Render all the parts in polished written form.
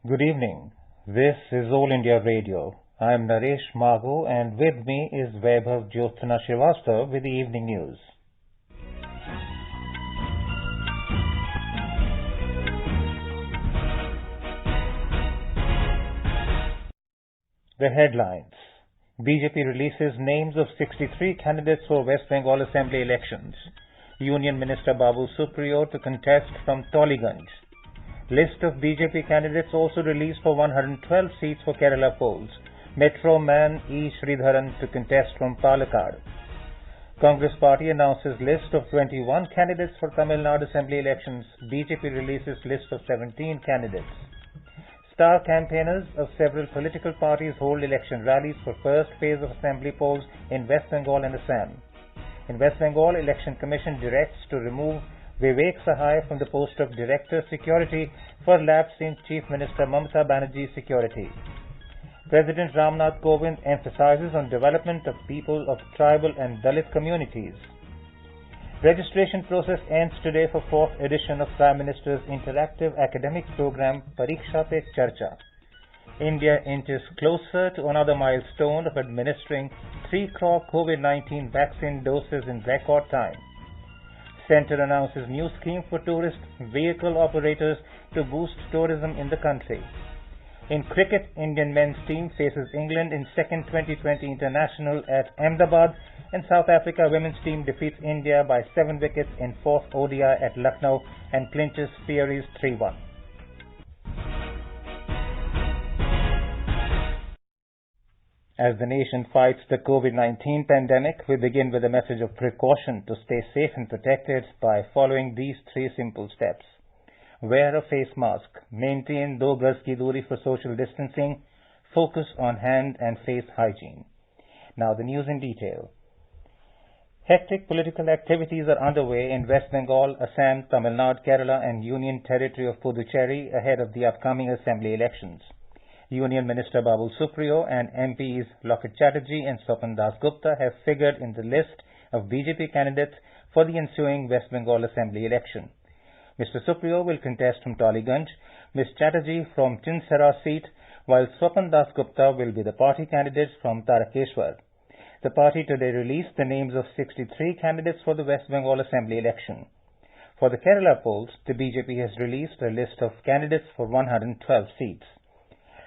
Good evening. This is All India Radio. I am Naresh Maghu and with me is Vaibhav Jyotsna Srivastav with the evening news. The headlines. BJP releases names of 63 candidates for West Bengal Assembly elections. Union Minister Babu Supriyo to contest from Toliganj. List of BJP candidates also released for 112 seats for Kerala polls. Metro man E. Sridharan to contest from Palakkad. Congress party announces list of 21 candidates for Tamil Nadu Assembly elections. BJP releases list of 17 candidates. Star campaigners of several political parties hold election rallies for first phase of assembly polls in West Bengal and Assam. In West Bengal, Election Commission directs to remove Vivek Sahai from the post of Director Security for lapse in Chief Minister Mamata Banerjee's security. President Ramnath Kovind emphasizes on development of people of tribal and Dalit communities. Registration process ends today for 4th edition of Prime Minister's interactive academic program Pariksha Pe Charcha. India inches closer to another milestone of administering 3 crore COVID-19 vaccine doses in record time. Centre announces new scheme for tourist vehicle operators to boost tourism in the country. In cricket, Indian men's team faces England in second 2020 international at Ahmedabad, and South Africa women's team defeats India by 7 wickets in 4th ODI at Lucknow and clinches series 3-1. As the nation fights the COVID-19 pandemic, we begin with a message of precaution to stay safe and protected by following these 3 simple steps. Wear a face mask, maintain 2 gaz ki duri for social distancing, focus on hand and face hygiene. Now the news in detail. Hectic political activities are underway in West Bengal, Assam, Tamil Nadu, Kerala and Union Territory of Puducherry ahead of the upcoming assembly elections. Union Minister Babu Supriyo and MPs Loket Chatterjee and Swapan Das Gupta have figured in the list of BJP candidates for the ensuing West Bengal Assembly election. Mr. Supriyo will contest from Toliganj, Ms. Chatterjee from Chinsara seat, while Swapan Das Gupta will be the party candidate from Tarakeshwar. The party today released the names of 63 candidates for the West Bengal Assembly election. For the Kerala polls, the BJP has released a list of candidates for 112 seats.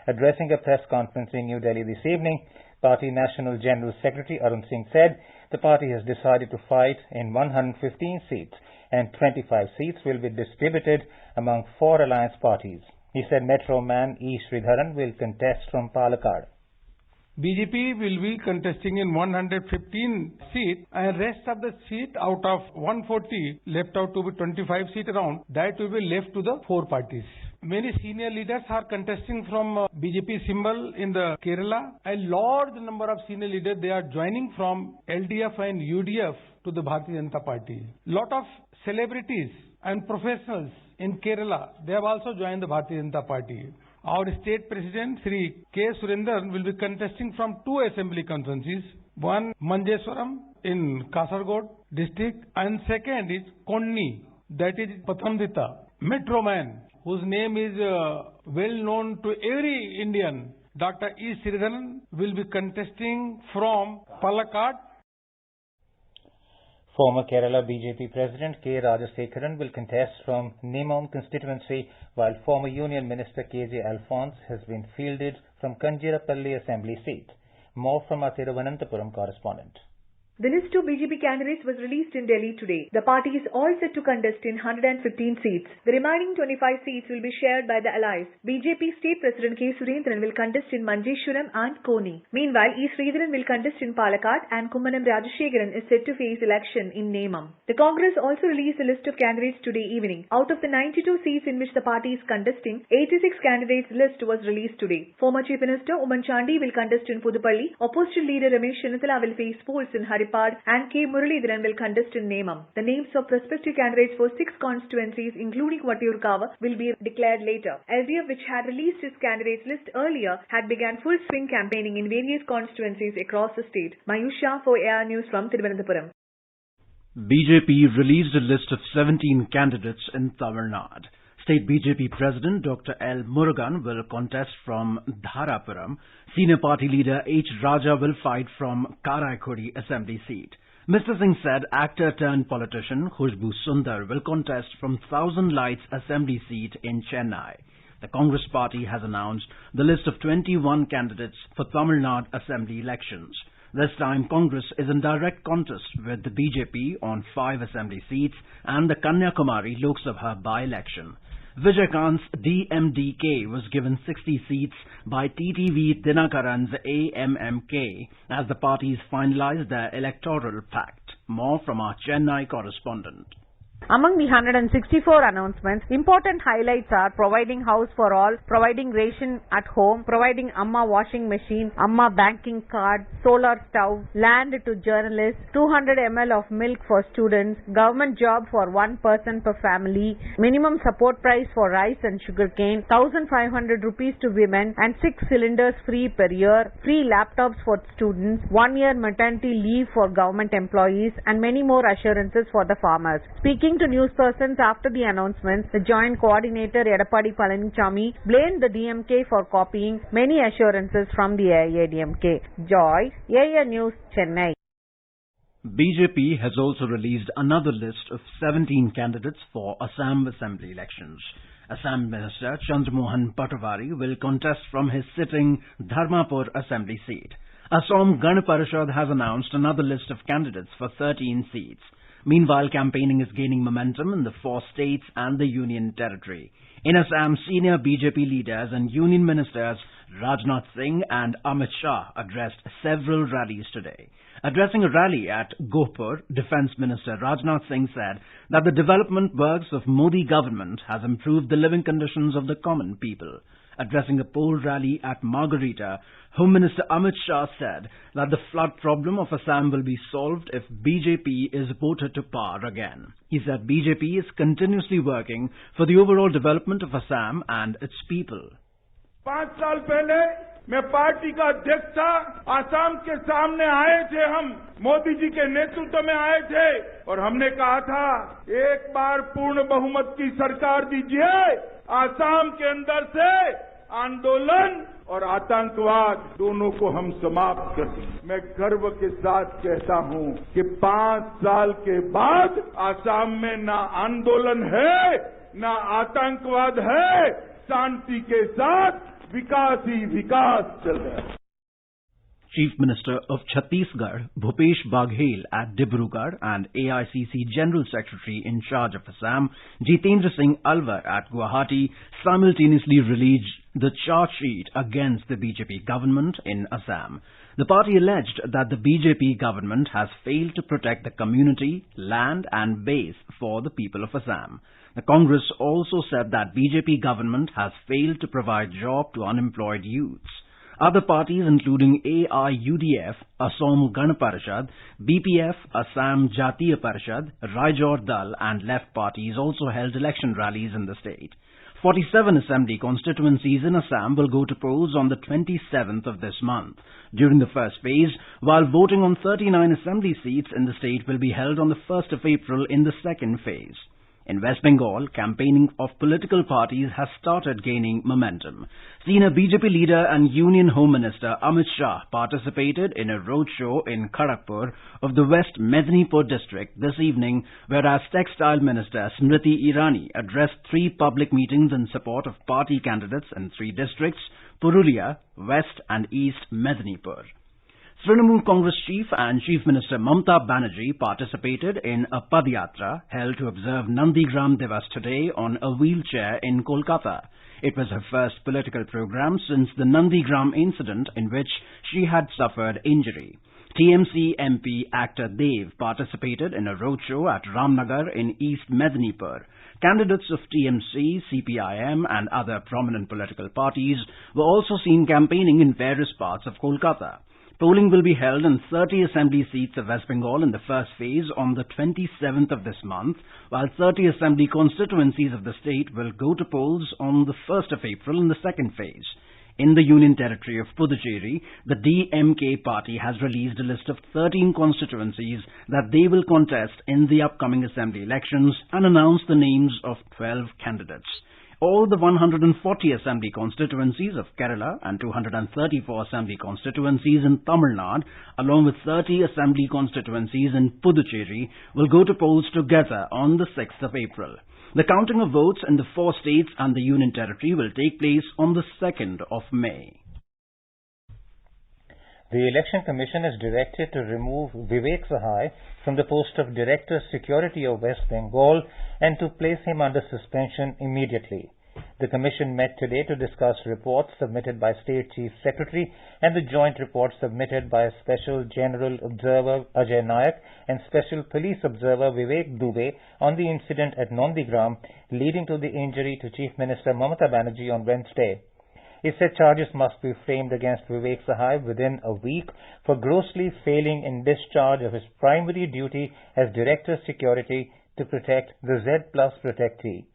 Addressing a press conference in New Delhi this evening, Party National General Secretary Arun Singh said the party has decided to fight in 115 seats and 25 seats will be distributed among 4 alliance parties. He said Metro man E. Sridharan will contest from Palakkad. BJP will be contesting in 115 seats and rest of the seat out of 140 left out to be 25 seats around, that will be left to the 4 parties. Many senior leaders are contesting from BJP symbol in the Kerala. A large number of senior leaders, they are joining from LDF and UDF to the Bharatiya Janata Party. Lot of celebrities and professionals in Kerala, they have also joined the Bharatiya Janata Party. Our state president, Sri K. Surendran, will be contesting from 2 assembly constituencies. One, Manjeswaram in Kasaragod district, and second is Konni, that is Pathamdita. Metro man, whose name is well known to every Indian, Dr. E. Sridharan, will be contesting from Palakkad. Former Kerala BJP President K. Rajasekharan will contest from Nemam constituency, while former Union Minister K.J. Alphonse has been fielded from Kanjirapalli Assembly seat. More from our Thiruvananthapuram correspondent. The list of BJP candidates was released in Delhi today. The party is all set to contest in 115 seats. The remaining 25 seats will be shared by the allies. BJP State President K. Surendran will contest in Manjeswaram and Koni. Meanwhile, E. Sridharan will contest in Palakkad and Kummanam Rajashekharan is set to face election in Nemam. The Congress also released a list of candidates today evening. Out of the 92 seats in which the party is contesting, 86 candidates list was released today. Former Chief Minister Oommen Chandy will contest in Pudupalli. Opposition leader Ramesh Chennithala will face polls in Haripur and K. Muralidharan will contest in Nemam. The names of prospective candidates for 6 constituencies, including Vattiyurkava, will be declared later. LDF, which had released its candidates list earlier, had begun full swing campaigning in various constituencies across the state. Mayush Shah for AR News from Thiruvananthapuram. BJP released a list of 17 candidates in Tamil Nadu. State BJP President Dr. L. Murugan will contest from Dharapuram. Senior party leader H. Raja will fight from Karaikudi Assembly seat. Mr. Singh said actor-turned-politician Khushbu Sundar will contest from Thousand Lights Assembly seat in Chennai. The Congress party has announced the list of 21 candidates for Tamil Nadu Assembly elections. This time, Congress is in direct contest with the BJP on 5 assembly seats and the Kanyakumari Lok Sabha by-election. Vijayakant's DMDK was given 60 seats by TTV Dinakaran's AMMK as the parties finalized their electoral pact. More from our Chennai correspondent. Among the 164 announcements, important highlights are providing house for all, providing ration at home, providing Amma washing machine, Amma banking card, solar stove, land to journalists, 200 ml of milk for students, government job for one person per family, minimum support price for rice and sugarcane, 1,500 rupees to women and 6 cylinders free per year, free laptops for students, 1 year maternity leave for government employees and many more assurances for the farmers. Speaking to newspersons after the announcements, the Joint Coordinator Edappadi Palanichami blamed the DMK for copying many assurances from the AIADMK. Joy, AA News, Chennai. BJP has also released another list of 17 candidates for Assam Assembly elections. Assam Minister Chandramohan Patwari will contest from his sitting Dharmapur Assembly seat. Assam Gan Parishad has announced another list of candidates for 13 seats. Meanwhile, campaigning is gaining momentum in the 4 states and the Union Territory. In Assam, senior BJP leaders and Union Ministers Rajnath Singh and Amit Shah addressed several rallies today. Addressing a rally at Gopur, Defence Minister Rajnath Singh said that the development works of Modi government has improved the living conditions of the common people. Addressing a poll rally at Margarita, Home Minister Amit Shah said that the flood problem of Assam will be solved if BJP is voted to power again. He said BJP is continuously working for the overall development of Assam and its people. 5 साल पहले मैं party का अध्यक्ष था, आसाम के सामने आए थे, हम मोदी जी के नेतृत्व में आए थे और हमने कहा था एक बार पूर्ण बहुमत की सरकार दीजिए, आसाम के अंदर से आंदोलन और आतंकवाद दोनों को हम समाप्त कर दें। मैं गर्व के साथ कहता हूं कि 5 साल के बाद आसाम में ना आंदोलन है, ना आतंकवाद है, शांति के साथ विकास ही विकास चल रहा है। Chief Minister of Chhattisgarh, Bhupesh Baghel at Dibrugarh and AICC General Secretary in charge of Assam, Jitendra Singh Alwar at Guwahati, simultaneously released the charge sheet against the BJP government in Assam. The party alleged that the BJP government has failed to protect the community, land and base for the people of Assam. The Congress also said that BJP government has failed to provide job to unemployed youths. Other parties including AIUDF, Assam Gan Parishad, BPF, Assam Jatiya Parishad, Raijor Dal and left parties also held election rallies in the state. 47 assembly constituencies in Assam will go to polls on the 27th of this month. During the first phase, while voting on 39 assembly seats in the state will be held on the 1st of April in the second phase. In West Bengal, campaigning of political parties has started gaining momentum. Senior BJP leader and Union Home Minister Amit Shah participated in a roadshow in Kharagpur of the West Medinipur district this evening, whereas Textile Minister Smriti Irani addressed 3 public meetings in support of party candidates in 3 districts, Purulia, West and East Medinipur. Trinamool Congress Chief and Chief Minister Mamata Banerjee participated in a Padyatra held to observe Nandigram Divas today on a wheelchair in Kolkata. It was her first political program since the Nandigram incident in which she had suffered injury. TMC MP actor Dev participated in a roadshow at Ramnagar in East Medinipur. Candidates of TMC, CPIM and other prominent political parties were also seen campaigning in various parts of Kolkata. Polling will be held in 30 assembly seats of West Bengal in the first phase on the 27th of this month, while 30 assembly constituencies of the state will go to polls on the 1st of April in the second phase. In the Union Territory of Puducherry, the DMK party has released a list of 13 constituencies that they will contest in the upcoming assembly elections and announced the names of 12 candidates. All the 140 assembly constituencies of Kerala and 234 assembly constituencies in Tamil Nadu, along with 30 assembly constituencies in Puducherry, will go to polls together on the 6th of April. The counting of votes in the 4 states and the Union Territory will take place on the 2nd of May. The Election Commission is directed to remove Vivek Sahai from the post of Director Security of West Bengal and to place him under suspension immediately. The Commission met today to discuss reports submitted by State Chief Secretary and the joint report submitted by Special General Observer Ajay Nayak and Special Police Observer Vivek Dubey on the incident at Nandigram leading to the injury to Chief Minister Mamata Banerjee on Wednesday. He said charges must be framed against Vivek Sahai within a week for grossly failing in discharge of his primary duty as Director Security to protect the Z+ protectee.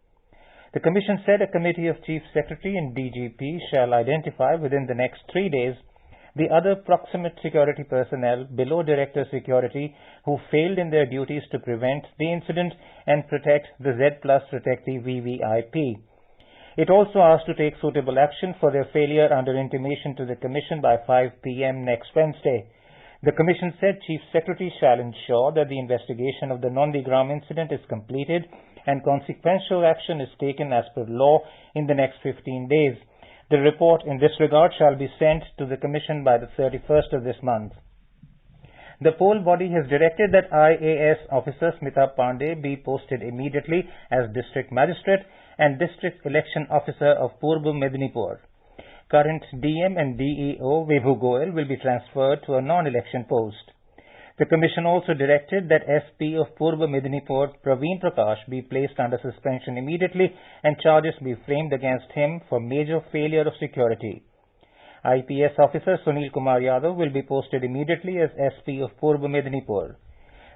The Commission said a committee of Chief Secretary and DGP shall identify within the next 3 days the other proximate security personnel below Director Security who failed in their duties to prevent the incident and protect the Z+ protectee VVIP. It also asked to take suitable action for their failure under intimation to the Commission by 5 p.m. next Wednesday. The Commission said Chief Secretary shall ensure that the investigation of the Nandigram incident is completed and consequential action is taken as per law in the next 15 days. The report in this regard shall be sent to the Commission by the 31st of this month. The poll body has directed that IAS officer Smita Pandey be posted immediately as District Magistrate and District Election Officer of Purba Medinipur. Current DM and DEO Vibhu Goel will be transferred to a non-election post. The Commission also directed that SP of Purba Medinipur Praveen Prakash be placed under suspension immediately and charges be framed against him for major failure of security. IPS officer Sunil Kumar Yadav will be posted immediately as SP of Purba Medinipur.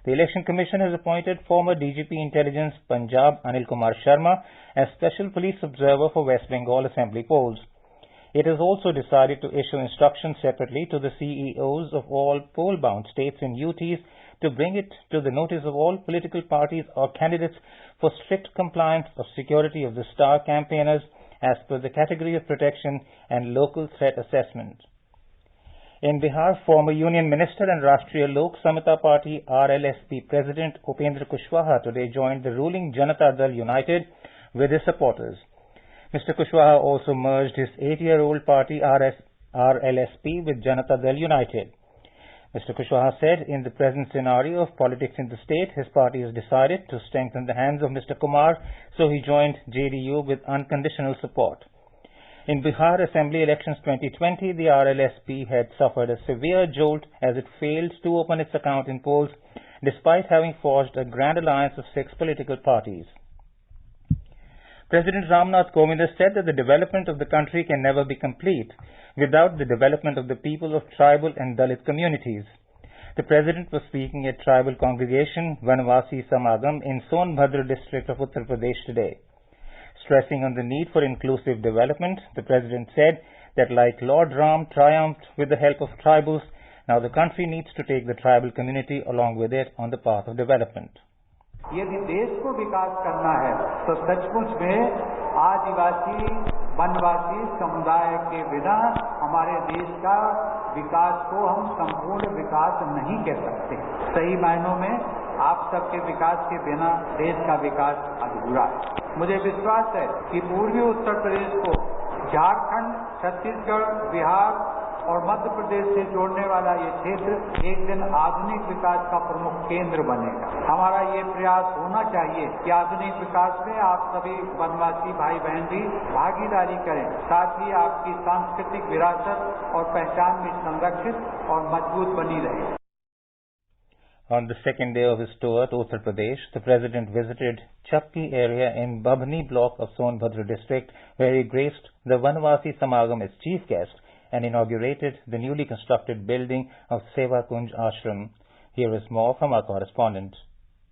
The Election Commission has appointed former DGP Intelligence Punjab Anil Kumar Sharma as Special Police Observer for West Bengal Assembly polls. It has also decided to issue instructions separately to the CEOs of all poll-bound states and UTs to bring it to the notice of all political parties or candidates for strict compliance of security of the star campaigners as per the category of protection and local threat assessment. In Bihar, former Union Minister and Rashtriya Lok Samata Party RLSP President Upendra Kushwaha today joined the ruling Janata Dal United with his supporters. Mr. Kushwaha also merged his 8-year-old party RLSP with Janata Dal United. Mr. Kushwaha said in the present scenario of politics in the state, his party has decided to strengthen the hands of Mr. Kumar, so he joined JDU with unconditional support. In Bihar Assembly Elections 2020, the RLSP had suffered a severe jolt as it failed to open its account in polls despite having forged a grand alliance of 6 political parties. President Ramnath Kovind has said that the development of the country can never be complete without the development of the people of tribal and Dalit communities. The President was speaking at tribal congregation Vanvasi Samagam in Sonbhadra district of Uttar Pradesh today. Stressing on the need for inclusive development, the President said that like Lord Ram triumphed with the help of tribals, now the country needs to take the tribal community along with it on the path of development. यदि देश को विकास करना है तो सचमुच में आदिवासी वनवासी समुदाय के बिना हमारे देश का विकास को हम संपूर्ण विकास नहीं कह सकते। सही मायनों में आप सबके विकास के बिना देश का विकास अधूरा है। मुझे विश्वास है कि पूर्वी उत्तर प्रदेश को झारखंड, छत्तीसगढ़, बिहार और मध्य प्रदेश से जोड़ने वाला ये क्षेत्र एक दिन आधुनिक विकास का प्रमुख केंद्र बनेगा। हमारा ये प्रयास होना चाहिए कि आधुनिक विकास में आप सभी वनवासी भाई बहन भी भागीदारी करें, साथ ही आपकी सांस्कृतिक विरासत और पहचान भी संरक्षित और मजबूत बनी रहे। On the second day of his tour to Uttar Pradesh, the President visited Chapki area in Babhni block of Sonbhadra district, where he graced the Vanvasi Samagam as chief guest and inaugurated the newly constructed building of Seva Kunj Ashram. Here is more from our correspondent.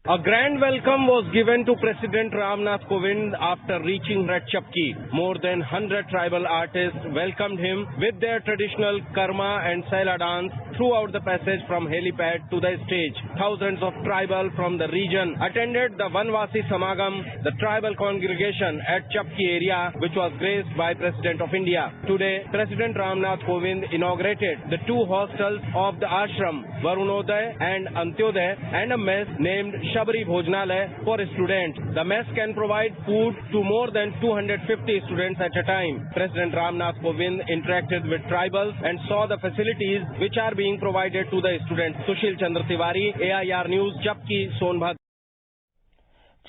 A grand welcome was given to President Ramnath Kovind after reaching Red Chapki. More than 100 tribal artists welcomed him with their traditional karma and saila dance throughout the passage from helipad to the stage. Thousands of tribal from the region attended the Vanvasi Samagam, the tribal congregation at Chapki area, which was graced by President of India. Today, President Ramnath Kovind inaugurated the two hostels of the ashram, Varunoday and Antyodaya, and a mess named Shabari Bhojanalaya for students. The mess can provide food to more than 250 students at a time. President Ramnath Kovind interacted with tribals and saw the facilities which are being provided to the students. Sushil Chandra Tiwari, AIR News, Chapki, Sonbhadra.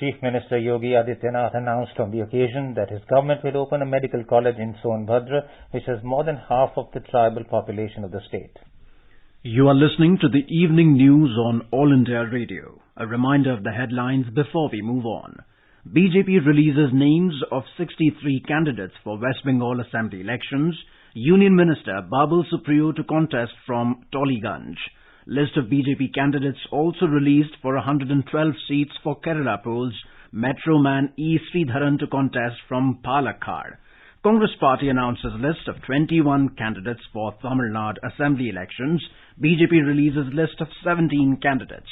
Chief Minister Yogi Adityanath announced on the occasion that his government will open a medical college in Sonbhadra, which has more than half of the tribal population of the state. You are listening to the evening news on All India Radio. A reminder of the headlines before we move on. BJP releases names of 63 candidates for West Bengal Assembly elections. Union Minister Babul Supriyo to contest from Toliganj. List of BJP candidates also released for 112 seats for Kerala polls. Metro Man E. Sridharan to contest from Palakkad. Congress Party announces list of 21 candidates for Tamil Nadu Assembly elections. BJP releases list of 17 candidates.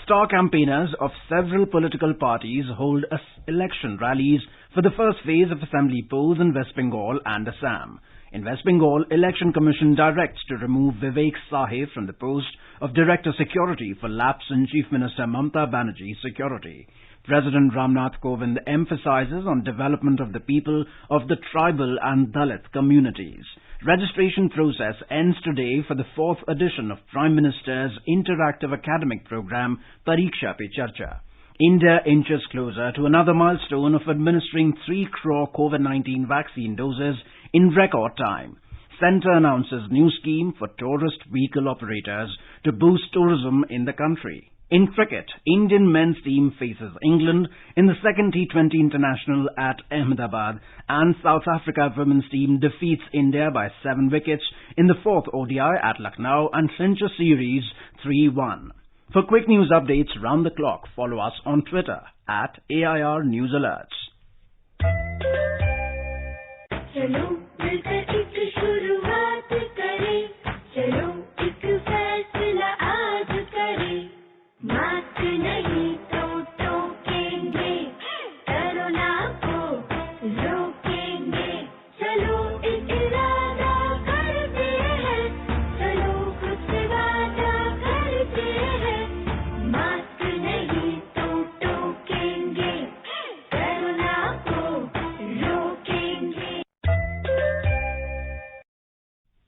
Star campaigners of several political parties hold election rallies for the first phase of assembly polls in West Bengal and Assam. In West Bengal, Election Commission directs to remove Vivek Sahe from the post of Director Security for lapse in Chief Minister Mamata Banerjee's security. President Ramnath Kovind emphasizes on development of the people of the tribal and Dalit communities. Registration process ends today for the 4th edition of Prime Minister's interactive academic program Pariksha Pe Charcha. India inches closer to another milestone of administering 3 crore COVID-19 vaccine doses in record time. Centre announces new scheme for tourist vehicle operators to boost tourism in the country. In cricket, Indian men's team faces England in the second T20 international at Ahmedabad, and South Africa women's team defeats India by 7 wickets in the 4th ODI at Lucknow and clinches series 3-1. For quick news updates round the clock, follow us on Twitter at AIR News Alerts.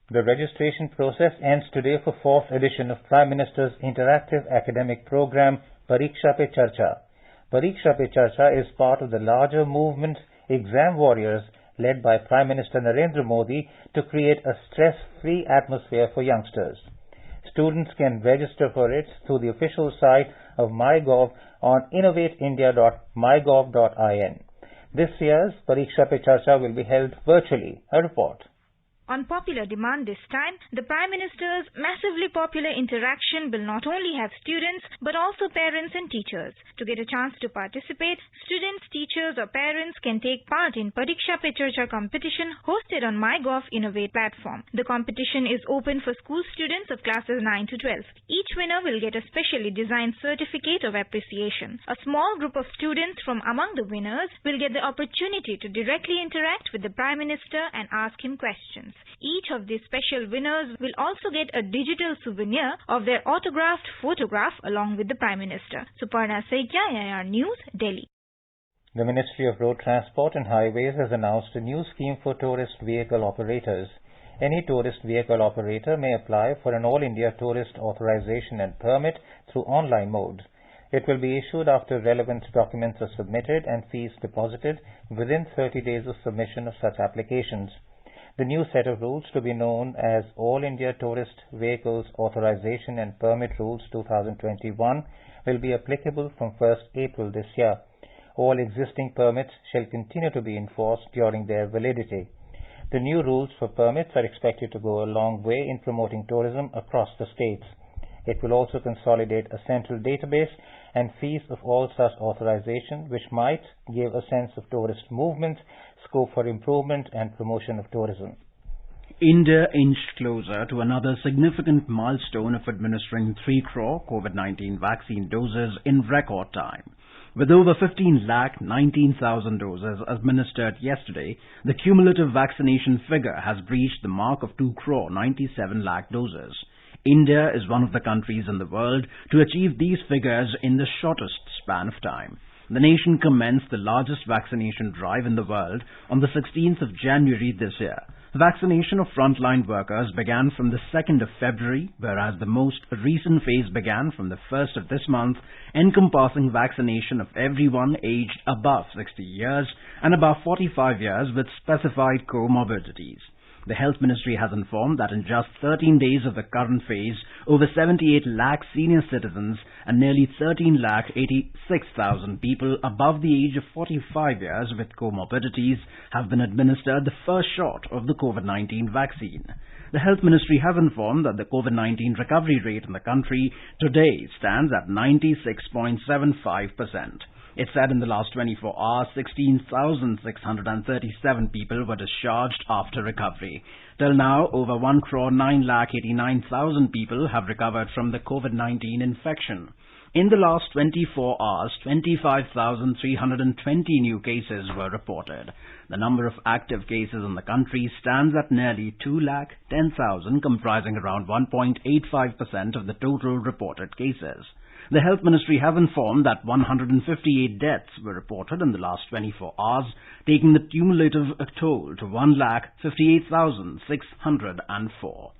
The registration process ends today for 4th edition of Prime Minister's interactive academic program Pariksha Pe Charcha. Pariksha Pe Charcha is part of the larger movement Exam Warriors led by Prime Minister Narendra Modi to create a stress-free atmosphere for youngsters. Students can register for it through the official site of MyGov on innovateindia.mygov.in. This year's Pariksha Pe Charcha will be held virtually. A report. On popular demand this time, the Prime Minister's massively popular interaction will not only have students but also parents and teachers. To get a chance to participate, students, teachers or parents can take part in Pariksha Pe Charcha competition hosted on MyGov Innovate platform. The competition is open for school students of classes 9 to 12. Each winner will get a specially designed certificate of appreciation. A small group of students from among the winners will get the opportunity to directly interact with the Prime Minister and ask him questions. Each of these special winners will also get a digital souvenir of their autographed photograph along with the Prime Minister. Suparna Saikia, AIR News, Delhi. The Ministry of Road Transport and Highways has announced a new scheme for tourist vehicle operators. Any tourist vehicle operator may apply for an All India Tourist Authorization and Permit through online mode. It will be issued after relevant documents are submitted and fees deposited within 30 days of submission of such applications. The new set of rules, to be known as All India Tourist Vehicles Authorization and Permit Rules 2021, will be applicable from 1st April this year. All existing permits shall continue to be enforced during their validity. The new rules for permits are expected to go a long way in promoting tourism across the states. It will also consolidate a central database and fees of all such authorization, which might give a sense of tourist movement, scope for improvement and promotion of tourism. India inched closer to another significant milestone of administering 3 crore COVID-19 vaccine doses in record time. With over 15,19,000 doses administered yesterday, the cumulative vaccination figure has breached the mark of 2 crore 97 lakh doses. India is one of the countries in the world to achieve these figures in the shortest span of time. The nation commenced the largest vaccination drive in the world on the 16th of January this year. Vaccination of frontline workers began from the 2nd of February, whereas the most recent phase began from the 1st of this month, encompassing vaccination of everyone aged above 60 years and above 45 years with specified comorbidities. The Health Ministry has informed that in just 13 days of the current phase, over 78 lakh senior citizens and nearly 13 lakh 86,000 people above the age of 45 years with comorbidities have been administered the first shot of the COVID-19 vaccine. The Health Ministry has informed that the COVID-19 recovery rate in the country today stands at 96.75%. It said in the last 24 hours, 16,637 people were discharged after recovery. Till now, over 1 crore 9,89,000 people have recovered from the COVID-19 infection. In the last 24 hours, 25,320 new cases were reported. The number of active cases in the country stands at nearly 2,10,000, comprising around 1.85% of the total reported cases. The Health Ministry have informed that 158 deaths were reported in the last 24 hours, taking the cumulative toll to 1,58,604.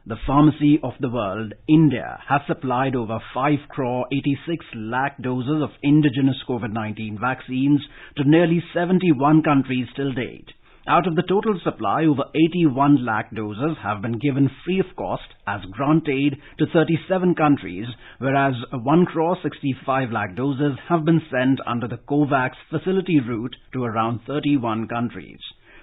The pharmacy of the world, India, has supplied over 5 crore 86 lakh doses of indigenous COVID-19 vaccines to nearly 71 countries till date. Out of the total supply, over 81 lakh doses have been given free of cost as grant aid to 37 countries, whereas 1 crore 65 lakh doses have been sent under the COVAX facility route to around 31 countries.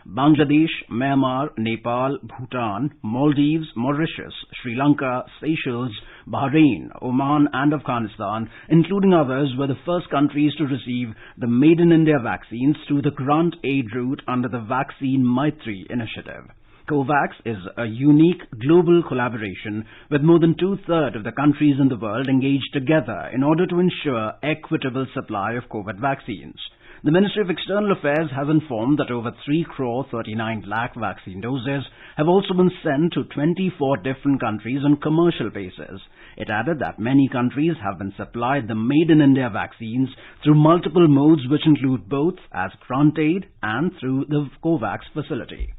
Bangladesh, Myanmar, Nepal, Bhutan, Maldives, Mauritius, Sri Lanka, Seychelles, Bahrain, Oman and Afghanistan, including others, were the first countries to receive the Made in India vaccines through the grant aid route under the Vaccine Maitri initiative. COVAX is a unique global collaboration with more than 2/3 of the countries in the world engaged together in order to ensure equitable supply of COVID vaccines. The Ministry of External Affairs has informed that over 3 crore 39 lakh vaccine doses have also been sent to 24 different countries on commercial basis. It added that many countries have been supplied the Made in India vaccines through multiple modes, which include both as grant aid and through the COVAX facility.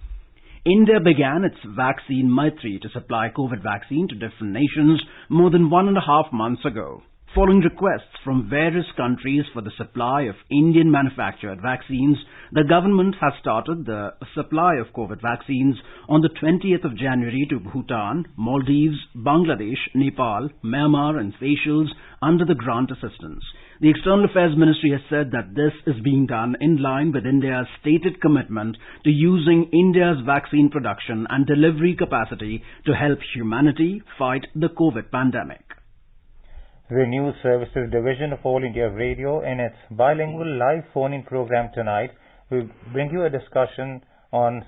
India began its Vaccine Maitri to supply COVID vaccine to different nations more than 1.5 months ago. Following requests from various countries for the supply of Indian-manufactured vaccines, the government has started the supply of COVID vaccines on the 20th of January to Bhutan, Maldives, Bangladesh, Nepal, Myanmar and Seychelles under the grant assistance. The External Affairs Ministry has said that this is being done in line with India's stated commitment to using India's vaccine production and delivery capacity to help humanity fight the COVID pandemic. The News Services Division of All India Radio, in its bilingual live phone-in program tonight, will bring you a discussion on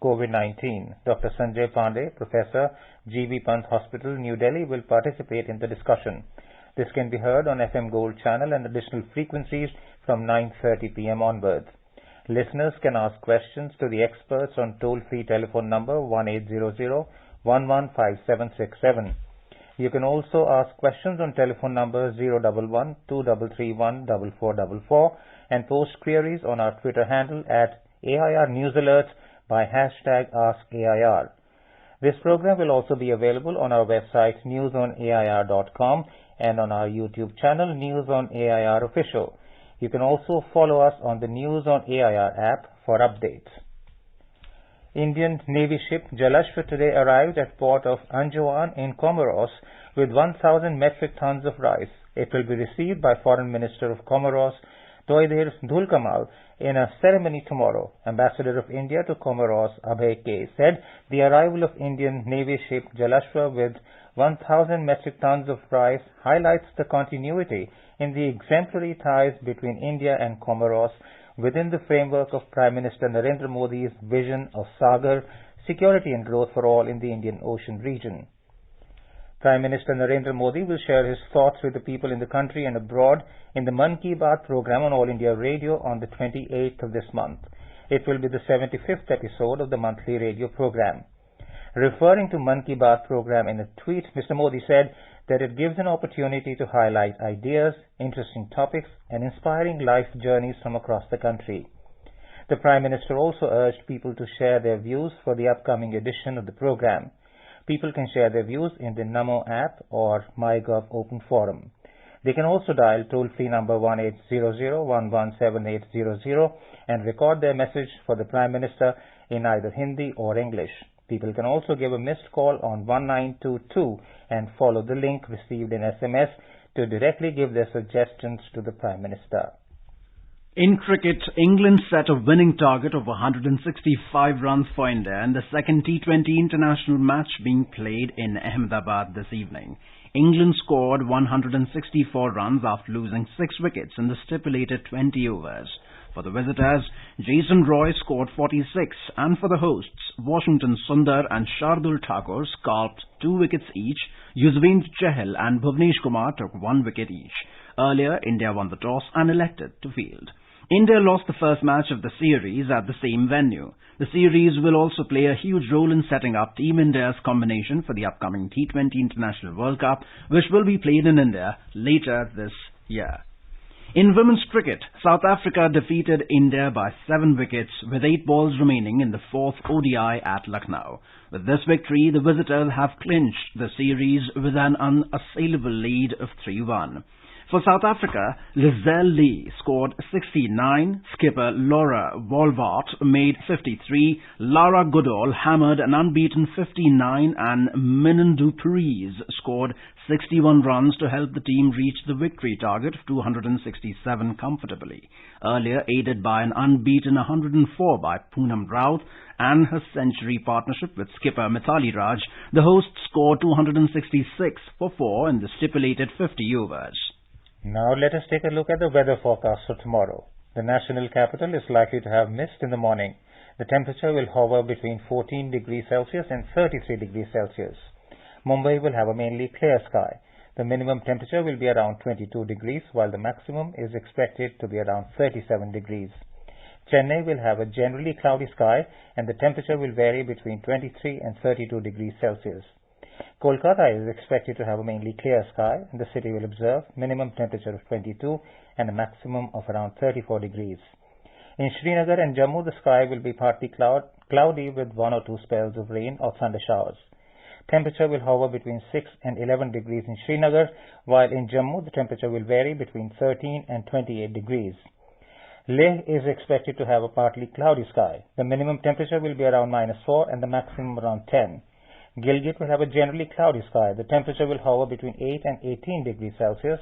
COVID-19. Dr. Sanjay Pandey, Professor, G.B. Pant Hospital, New Delhi, will participate in the discussion. This can be heard on FM Gold channel and additional frequencies from 9:30 p.m. onwards. Listeners can ask questions to the experts on toll-free telephone number 1800-115767. You can also ask questions on telephone number 011-2331-4444 and post queries on our Twitter handle at AIR News Alerts by hashtag AskAIR. This program will also be available on our website newsonair.com and on our YouTube channel News on AIR Official. You can also follow us on the News on AIR app for updates. Indian Navy ship Jalashva today arrived at port of Anjouan in Comoros with 1,000 metric tons of rice. It will be received by Foreign Minister of Comoros, Toidir Dhulkamal in a ceremony tomorrow. Ambassador of India to Comoros, Abhay K, said the arrival of Indian Navy ship Jalashwa with 1,000 metric tons of rice highlights the continuity in the exemplary ties between India and Comoros within the framework of Prime Minister Narendra Modi's vision of Sagar, security and growth for all in the Indian Ocean region. Prime Minister Narendra Modi will share his thoughts with the people in the country and abroad in the Mann Ki Baat program on All India Radio on the 28th of this month. It will be the 75th episode of the monthly radio program. Referring to Mann Ki Baat program in a tweet, Mr. Modi said that it gives an opportunity to highlight ideas, interesting topics, and inspiring life journeys from across the country. The Prime Minister also urged people to share their views for the upcoming edition of the program. People can share their views in the Namo app or MyGov Open Forum. They can also dial toll-free number 1800-117800 and record their message for the Prime Minister in either Hindi or English. People can also give a missed call on 1922 and follow the link received in SMS to directly give their suggestions to the Prime Minister. In cricket, England set a winning target of 165 runs for India in the second T20 international match being played in Ahmedabad this evening. England scored 164 runs after losing 6 wickets in the stipulated 20 overs. For the visitors, Jason Roy scored 46, and for the hosts, Washington Sundar and Shardul Thakur scalped 2 wickets each. Yuzvendra Chahal and Bhuvnesh Kumar took 1 wicket each. Earlier, India won the toss and elected to field. India lost the first match of the series at the same venue. The series will also play a huge role in setting up Team India's combination for the upcoming T20 International World Cup, which will be played in India later this year. In women's cricket, South Africa defeated India by 7 wickets with 8 balls remaining in the 4th ODI at Lucknow. With this victory, the visitors have clinched the series with an unassailable lead of 3-1. For South Africa, Lizelle Lee scored 69, skipper Laura Wolvaert made 53, Lara Goodall hammered an unbeaten 59, and Minan du Preez scored 61 runs to help the team reach the victory target of 267 comfortably. Earlier, aided by an unbeaten 104 by Poonam Raut and her century partnership with skipper Mithali Raj, the hosts scored 266 for 4 in the stipulated 50 overs. Now let us take a look at the weather forecast for tomorrow. The national capital is likely to have mist in the morning. The temperature will hover between 14 degrees Celsius and 33 degrees Celsius. Mumbai will have a mainly clear sky. The minimum temperature will be around 22 degrees, while the maximum is expected to be around 37 degrees. Chennai will have a generally cloudy sky, and the temperature will vary between 23 and 32 degrees Celsius. Kolkata is expected to have a mainly clear sky, and the city will observe minimum temperature of 22 and a maximum of around 34 degrees. In Srinagar and Jammu, the sky will be partly cloudy with 1 or 2 spells of rain or thunder showers. Temperature will hover between 6 and 11 degrees in Srinagar, while in Jammu the temperature will vary between 13 and 28 degrees. Leh is expected to have a partly cloudy sky. The minimum temperature will be around -4 and the maximum around 10. Gilgit will have a generally cloudy sky. The temperature will hover between 8 and 18 degrees Celsius.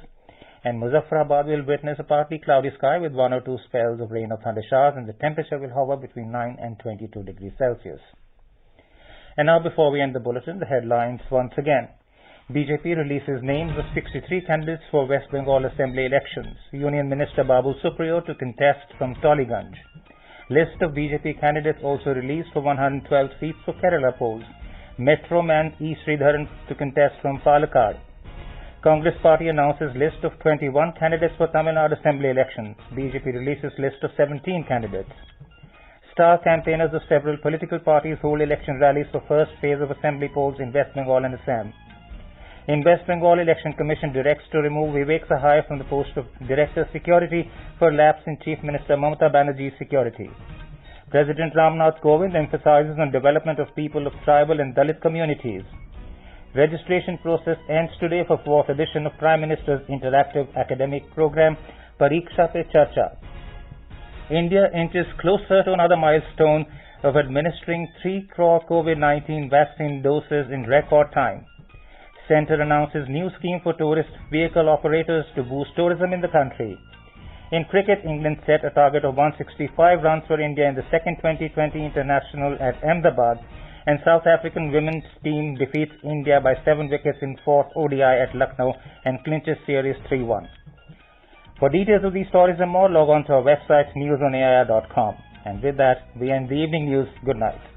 And Muzaffarabad will witness a partly cloudy sky with 1 or 2 spells of rain or thunder showers, and the temperature will hover between 9 and 22 degrees Celsius. And now, before we end the bulletin, the headlines once again. BJP releases names of 63 candidates for West Bengal Assembly elections. Union Minister Babu Supriyo to contest from Toliganj. List of BJP candidates also released for 112 seats for Kerala polls. Metro man E. Sridharan to contest from Palakkad. Congress party announces list of 21 candidates for Tamil Nadu Assembly elections. BJP releases list of 17 candidates. Star campaigners of several political parties hold election rallies for first phase of assembly polls in West Bengal and Assam. In West Bengal, Election Commission directs to remove Vivek Sahai from the post of Director Security for lapse in Chief Minister Mamata Banerjee's security. President Ramnath Kovind emphasizes on development of people of tribal and Dalit communities. Registration process ends today for 4th edition of Prime Minister's interactive academic program Pariksha Pe Charcha. India inches closer to another milestone of administering 3 crore COVID-19 vaccine doses in record time. Centre announces new scheme for tourist vehicle operators to boost tourism in the country. In cricket, England set a target of 165 runs for India in the second T20 international at Ahmedabad, and South African women's team defeats India by 7 wickets in 4th ODI at Lucknow and clinches series 3-1. For details of these stories and more, log on to our website newsonair.com. And with that, we end the evening news. Good night.